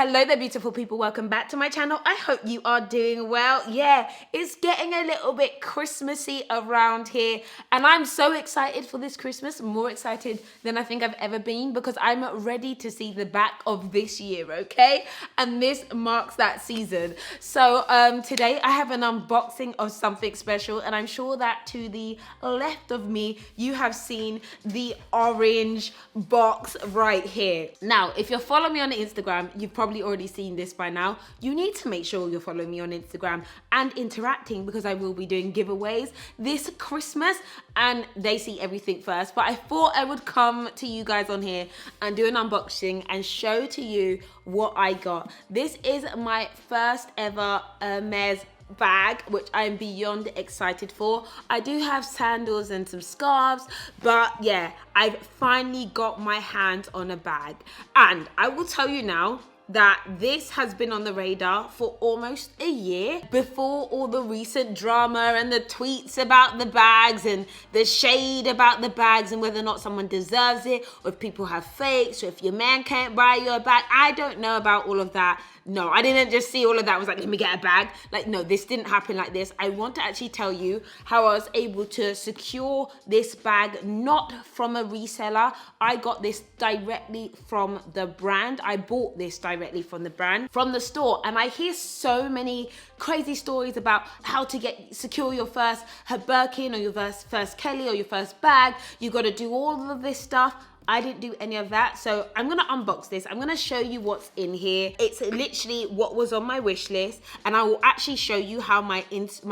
Hello there, beautiful people. Welcome back to my channel. I hope you are doing well. Yeah, it's getting a little bit Christmassy around here, and I'm so excited for this Christmas, more excited than I think I've ever been, because I'm ready to see the back of this year, okay? And this marks that season. So today I have an unboxing of something special, and I'm sure that to the left of me, you have seen the orange box right here. Now, if you're following me on Instagram, you've probably already seen this by now. You need to make sure you're following me on Instagram and interacting, because I will be doing giveaways this Christmas and they see everything first. But I thought I would come to you guys on here and do an unboxing and show to you what I got. This is my first ever Hermes bag, which I'm beyond excited for. I do have sandals and some scarves, but yeah, I've finally got my hands on a bag. And I will tell you now that this has been on the radar for almost a year, before all the recent drama and the tweets about the bags and the shade about the bags and whether or not someone deserves it, or if people have fakes, or if your man can't buy you a bag. I don't know about all of that. No, I didn't just see all of that. I was like, let me get a bag. Like, no, this didn't happen like this. I want to actually tell you how I was able to secure this bag, not from a reseller. I got this directly from the brand. I bought this directly from the brand, from the store. And I hear so many crazy stories about how to secure your first Birkin, or your first Kelly, or your first bag. You got to do all of this stuff. I didn't do any of that, so I'm gonna unbox this. I'm gonna show you what's in here. It's literally what was on my wish list, and I will actually show you how my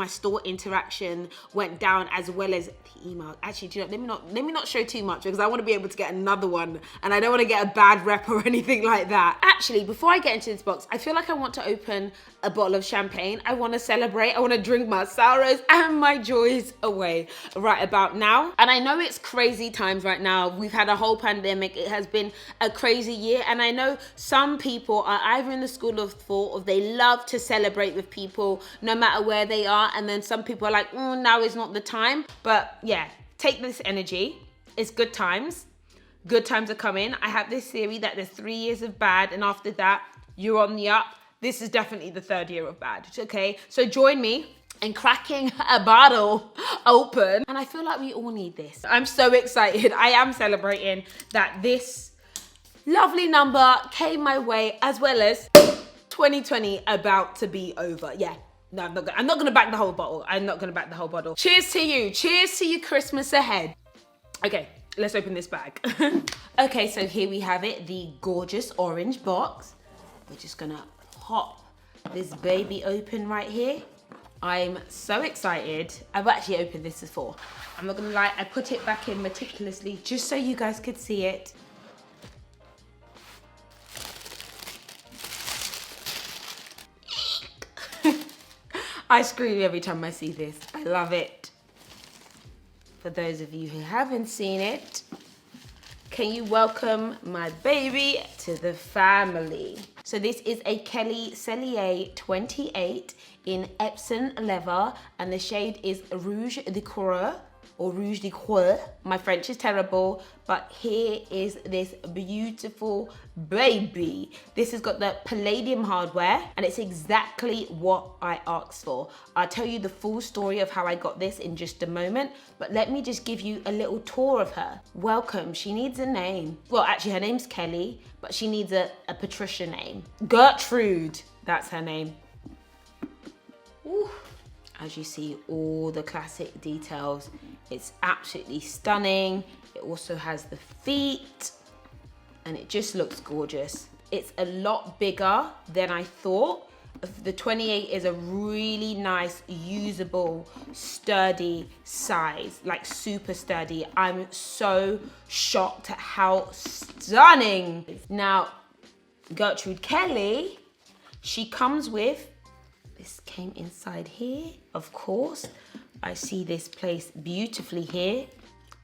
store interaction went down, as well as the email. Actually, do you know, let me not show too much, because I want to be able to get another one, and I don't want to get a bad rep or anything like that. Actually, before I get into this box, I feel like I want to open a bottle of champagne. I want to celebrate. I want to drink my sorrows and my joys away right about now. And I know it's crazy times right now. We've had a whole pandemic. It has been a crazy year, and I know some people are either in the school of thought, or they love to celebrate with people no matter where they are, and then some people are like, now is not the time. But yeah, take this energy. It's good times. Good times are coming. I have this theory that there's 3 years of bad, and after that you're on the up. This is definitely the 3rd year of bad, okay? So join me in cracking a bottle open. And I feel like we all need this. I'm so excited. I am celebrating that this lovely number came my way, as well as 2020 about to be over. Yeah, no, I'm not gonna back the whole bottle. I'm not gonna back the whole bottle. Cheers to you. Cheers to your Christmas ahead. Okay, let's open this bag. Okay, so here we have it, the gorgeous orange box. We're just gonna pop this baby open right here. I'm so excited. I've actually opened this before. I'm not gonna lie, I put it back in meticulously just so you guys could see it. I scream every time I see this. I love it. For those of you who haven't seen it, can you welcome my baby to the family? So this is a Kelly Cellier 28 in Epsom leather, and the shade is Rouge de Coeur, or Rouge de Coeur. My French is terrible, but here is this beautiful baby. This has got the palladium hardware, and it's exactly what I asked for. I'll tell you the full story of how I got this in just a moment, but let me just give you a little tour of her. Welcome. She needs a name. Well, actually her name's Kelly, but she needs a Patricia name. Gertrude, that's her name. Ooh. As you see, all the classic details. It's absolutely stunning. It also has the feet, and it just looks gorgeous. It's a lot bigger than I thought. The 28 is a really nice, usable, sturdy size, like super sturdy. I'm so shocked at how stunning. Now, Gertrude Kelly, she comes with, this came inside here, of course. I see this placed beautifully here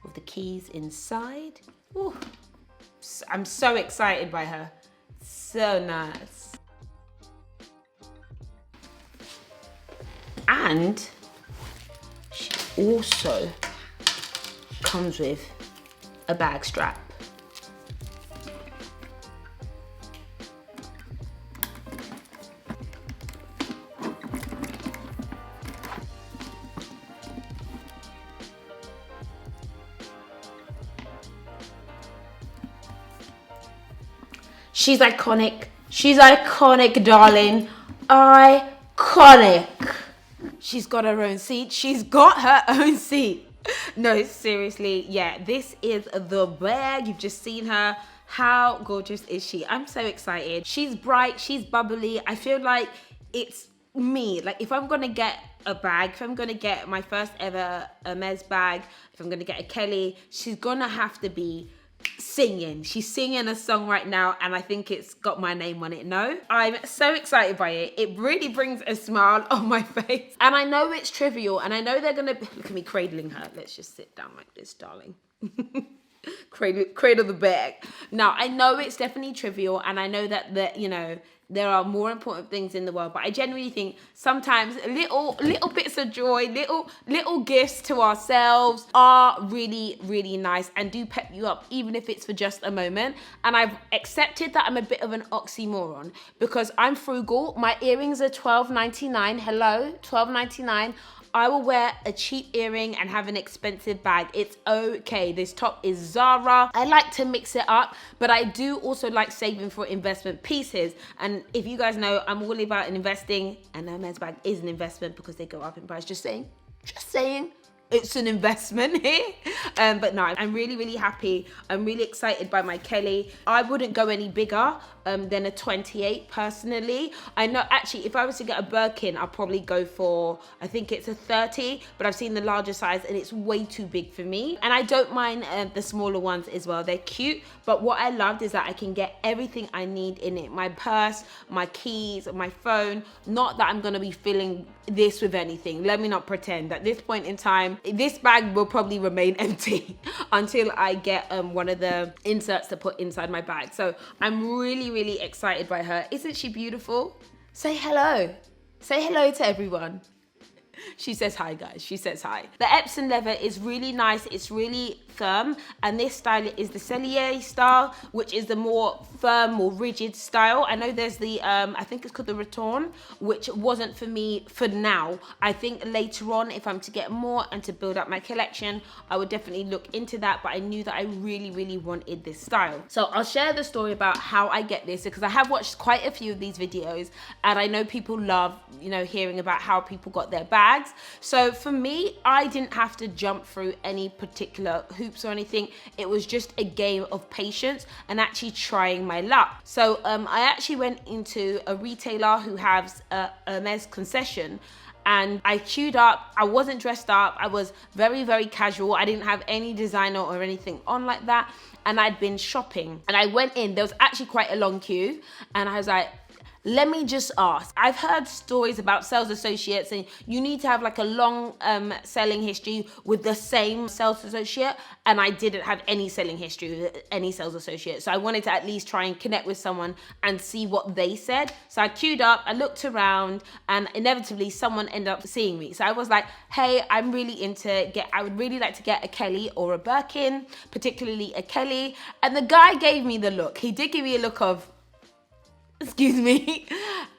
with the keys inside. Ooh, I'm so excited by her. So nice. And she also comes with a bag strap. She's iconic. She's iconic, darling. Iconic. She's got her own seat. She's got her own seat. No, seriously, yeah, this is the bag. You've just seen her. How gorgeous is she? I'm so excited. She's bright, she's bubbly. I feel like it's me. Like, if I'm gonna get a bag, if I'm gonna get my first ever Hermes bag, if I'm gonna get a Kelly, she's gonna have to be singing. She's singing a song right now, and I think it's got my name on it. No, I'm so excited by it. It really brings a smile on my face. And I know it's trivial, and I know they're gonna look at me cradling her. Let's just sit down like this, darling. Cradle the bag. Now, I know it's definitely trivial, and I know that you know, there are more important things in the world, but I genuinely think sometimes little bits of joy, little gifts to ourselves are really, really nice and do pep you up, even if it's for just a moment. And I've accepted that I'm a bit of an oxymoron because I'm frugal. My earrings are $12.99. Hello, $12.99. I will wear a cheap earring and have an expensive bag. It's okay. This top is Zara. I like to mix it up, but I do also like saving for investment pieces. And if you guys know, I'm all about investing, and Hermes bag is an investment because they go up in price. Just saying. It's an investment here. But no, I'm really, really happy. I'm really excited by my Kelly. I wouldn't go any bigger than a 28 personally. I know, actually, if I was to get a Birkin, I'll probably go for, I think it's a 30, but I've seen the larger size and it's way too big for me. And I don't mind the smaller ones as well. They're cute, but what I loved is that I can get everything I need in it. My purse, my keys, my phone. Not that I'm gonna be filling this with anything. Let me not pretend. At this point in time, this bag will probably remain empty until I get one of the inserts to put inside my bag. So I'm really, really excited by her. Isn't she beautiful? Say hello. Say hello to everyone. She says hi, guys. She says hi. The Epsom leather is really nice. It's really firm, and this style is the Cellier style, which is the more firm, more rigid style. I know there's the I think it's called the Raton, which wasn't for me for now. I think later on, if I'm to get more and to build up my collection, I would definitely look into that, but I knew that I really, really wanted this style. So I'll share the story about how I get this, because I have watched quite a few of these videos, and I know people love, you know, hearing about how people got their bags. So for me, I didn't have to jump through any particular hoops or anything. It was just a game of patience and actually trying my luck. So I actually went into a retailer who has a Hermes concession, and I queued up. I wasn't dressed up. I was very, very casual. I didn't have any designer or anything on like that. And I'd been shopping, and I went in. There was actually quite a long queue, and I was like, let me just ask. I've heard stories about sales associates, and you need to have like a long selling history with the same sales associate, and I didn't have any selling history with any sales associate. So I wanted to at least try and connect with someone and see what they said. So I queued up, I looked around, and inevitably someone ended up seeing me. So I was like, hey, I would really like to get a Kelly or a Birkin, particularly a Kelly. And the guy gave me the look. He did give me a look of, excuse me,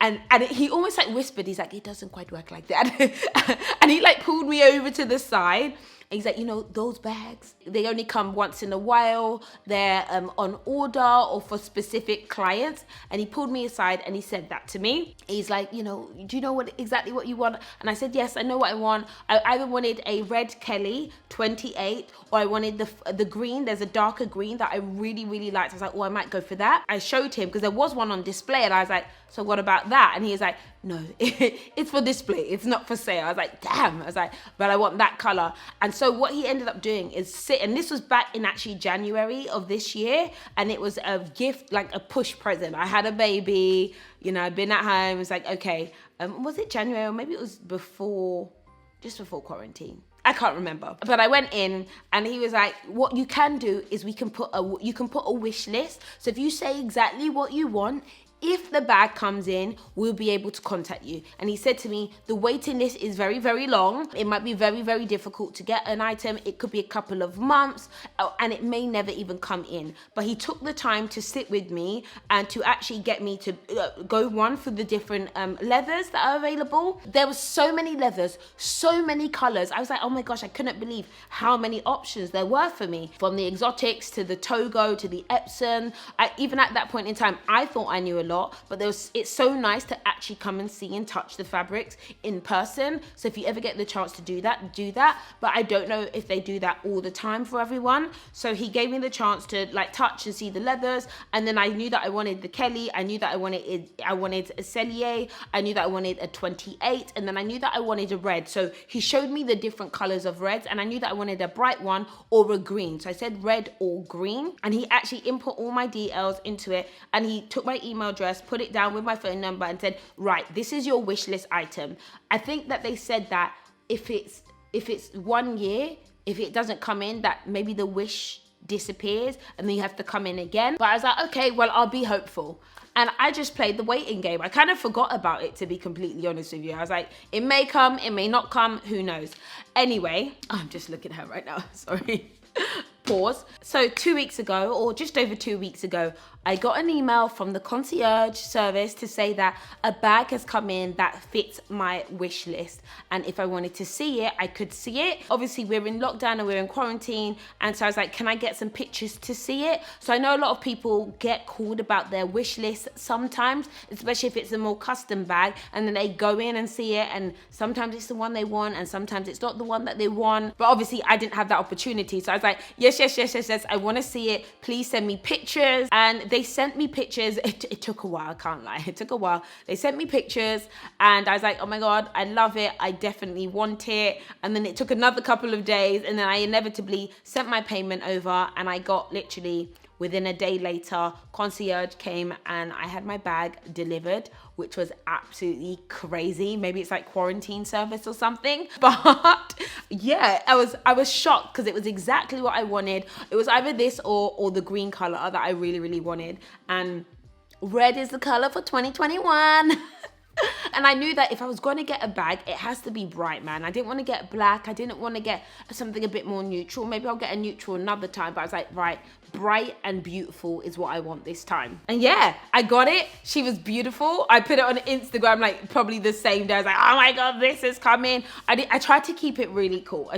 and he almost like whispered, he's like, it doesn't quite work like that. And he like pulled me over to the side. He's like, you know, those bags, they only come once in a while. They're on order or for specific clients. And he pulled me aside and he said that to me. He's like, you know, do you know exactly what you want? And I said, yes, I know what I want. I either wanted a red Kelly 28, or I wanted the green. There's a darker green that I really, really liked. I was like, oh, I might go for that. I showed him because there was one on display, and I was like, so what about that? And he was like, no, it's for display. It's not for sale. I was like, damn. I was like, but I want that color. And so what he ended up doing is and this was back in actually January of this year, and it was a gift, like a push present. I had a baby, you know, I'd been at home. It's like, okay, was it January, or maybe it was just before quarantine? I can't remember. But I went in, and he was like, what you can do is you can put a wish list. So if you say exactly what you want if the bag comes in, we'll be able to contact you. And he said to me, the waiting list is very, very long. It might be very, very difficult to get an item. It could be a couple of months and it may never even come in. But he took the time to sit with me and to actually get me to go one through the different leathers that are available. There were so many leathers, so many colors. I was like, oh my gosh, I couldn't believe how many options there were for me. From the exotics to the Togo to the Epsom. Even at that point in time, I thought I knew a lot, but it's so nice to actually come and see and touch the fabrics in person. So if you ever get the chance to do that, do that. But I don't know if they do that all the time for everyone. So he gave me the chance to like touch and see the leathers, and then I knew that I wanted the Kelly, I knew that I wanted a Cellier, I knew that I wanted a 28, and then I knew that I wanted a red. So he showed me the different colors of reds, and I knew that I wanted a bright one or a green. So I said red or green, and he actually input all my details into it, and he took my email address, put it down with my phone number, and said, right, this is your wish list item. I think that they said that if it's 1 year, if it doesn't come in, that maybe the wish disappears and then you have to come in again. But I was like, okay, well, I'll be hopeful. And I just played the waiting game. I kind of forgot about it, to be completely honest with you. I was like, it may come, it may not come, who knows? Anyway, I'm just looking at her right now, sorry. Pause. So 2 weeks ago, or just over 2 weeks ago, I got an email from the concierge service to say that a bag has come in that fits my wish list. And if I wanted to see it, I could see it. Obviously, we're in lockdown and we're in quarantine. And so I was like, can I get some pictures to see it? So I know a lot of people get called about their wish list sometimes, especially if it's a more custom bag. And then they go in and see it. And sometimes it's the one they want and sometimes it's not the one that they want. But obviously, I didn't have that opportunity. So I was like, yes, I want to see it. Please send me pictures. And they sent me pictures. It took a while, I can't lie. It took a while. They sent me pictures and I was like, oh my God, I love it. I definitely want it. And then it took another couple of days and then I inevitably sent my payment over and I got literally within a day later, concierge came and I had my bag delivered, which was absolutely crazy. Maybe it's like quarantine service or something. But yeah, I was shocked because it was exactly what I wanted. It was either this or the green color that I really, really wanted. And red is the color for 2021. And I knew that if I was going to get a bag, it has to be bright, man. I didn't want to get black. I didn't want to get something a bit more neutral. Maybe I'll get a neutral another time. But I was like, right, bright and beautiful is what I want this time. And yeah, I got it. She was beautiful. I put it on Instagram like probably the same day. I was like, oh my God, this is coming. I tried to keep it really cool.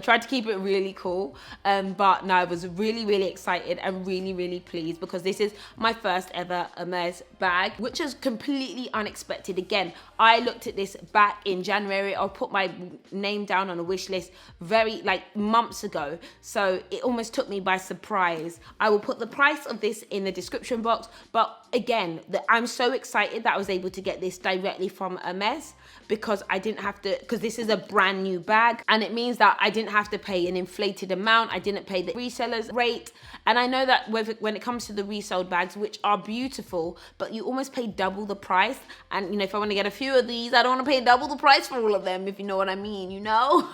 But no, I was really, really excited and really, really pleased because this is my first ever Hermes bag, which is completely unexpected. Again, I looked at this back in January. I put my name down on a wish list very like months ago. So it almost took me by surprise. I will put the price of this in the description box. But again, I'm so excited that I was able to get this directly from Hermes because I didn't have to, because this is a brand new bag and it means that I didn't have to pay an inflated amount. I didn't pay the reseller's rate. And I know that when it comes to the resold bags, which are beautiful, but you almost pay double the price. And you know, if I want to get a few of these, I don't want to pay double the price for all of them, if you know what I mean, you know?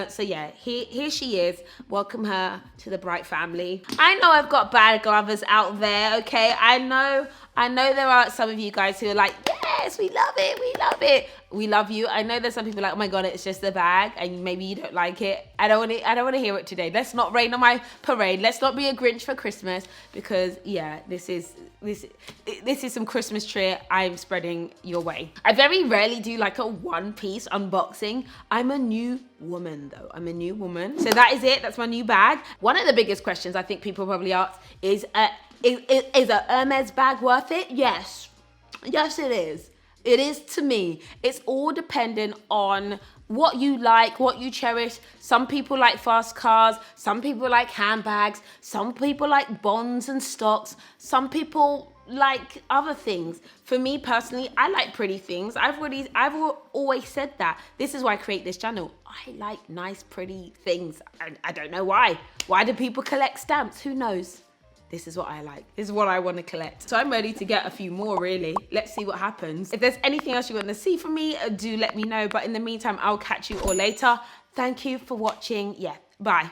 So yeah, here she is. Welcome her to the Bright family. I know I've got bag lovers out there, okay? I know there are some of you guys who are like, yes, we love it. We love you. I know there's some people like, oh my God, it's just a bag and maybe you don't like it. I don't want to hear it today. Let's not rain on my parade. Let's not be a Grinch for Christmas because yeah, this is some Christmas tree I'm spreading your way. I very rarely do like a one piece unboxing. I'm a new woman though. I'm a new woman. So that is it. That's my new bag. One of the biggest questions I think people probably ask is a Hermes bag worth it? Yes. Yes, it is. It is to me. It's all dependent on what you like, what you cherish. Some people like fast cars. Some people like handbags. Some people like bonds and stocks. Some people like other things. For me personally, I like pretty things. I've always said that. This is why I create this channel. I like nice, pretty things. I don't know why. Why do people collect stamps? Who knows? This is what I like. This is what I want to collect. So I'm ready to get a few more, really. Let's see what happens. If there's anything else you want to see from me, do let me know. But in the meantime, I'll catch you all later. Thank you for watching. Yeah, bye.